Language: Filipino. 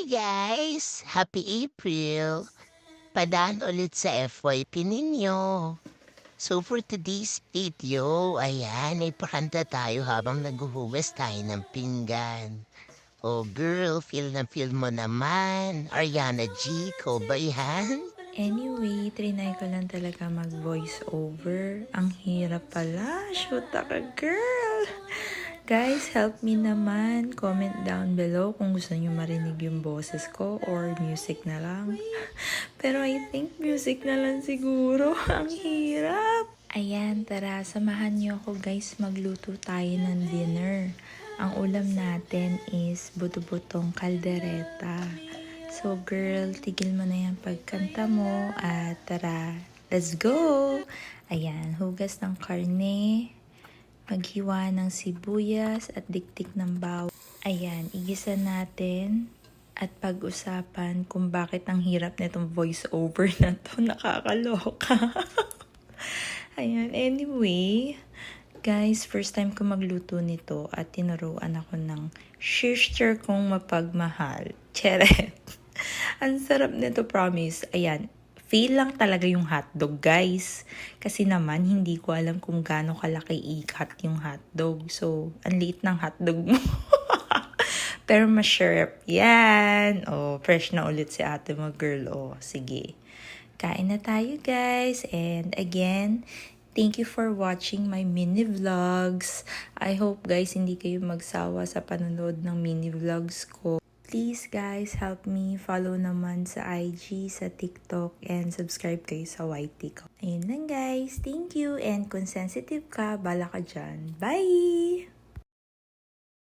Hi guys! Happy April! Padaan ulit sa FYP ninyo. So for today's video, ayan, ay pakanta tayo habang naghuhugas tayo ng pinggan. Oh girl, feel na feel mo naman. Ariana G, ko ba yan? Anyway, trinay ko lang talaga mag-voice over. Ang hirap pala. Shoot ka, girl! Guys, help me naman. Comment down below kung gusto niyo marinig yung boses ko or music na lang. Pero I think music na lang siguro. Ang hirap! Ayan, tara, samahan niyo ako guys. Magluto tayo ng dinner. Ang ulam natin is buto-butong kaldereta. So girl, tigil mo na yung pagkanta mo at tara, let's go! Ayan, hugas ng karne, maghiwa ng sibuyas at diktik ng bawang. Ayan, igisa natin at pag-usapan kung bakit ang hirap nitong voice over na to, nakakaloka. Ayan, anyway, guys, first time ko magluto nito at tinuruan ako ng sister kong mapagmahal. Cheret! Ang sarap nito, promise. Ayan, feel lang talaga yung hotdog, guys. Kasi naman, hindi ko alam kung gaano kalaki i-cut yung hotdog. So, ang liit ng hotdog mo. Pero masarap yan. Oh, fresh na ulit si ate mo, girl. Oh, sige. Kain na tayo, guys. And again, thank you for watching my mini vlogs. I hope, guys, hindi kayo magsawa sa panonood ng mini vlogs ko. Please guys, help me follow naman sa IG, sa TikTok, and subscribe kayo sa YT ko. Ayun lang guys, thank you, and kung sensitive ka, bala ka dyan. Bye!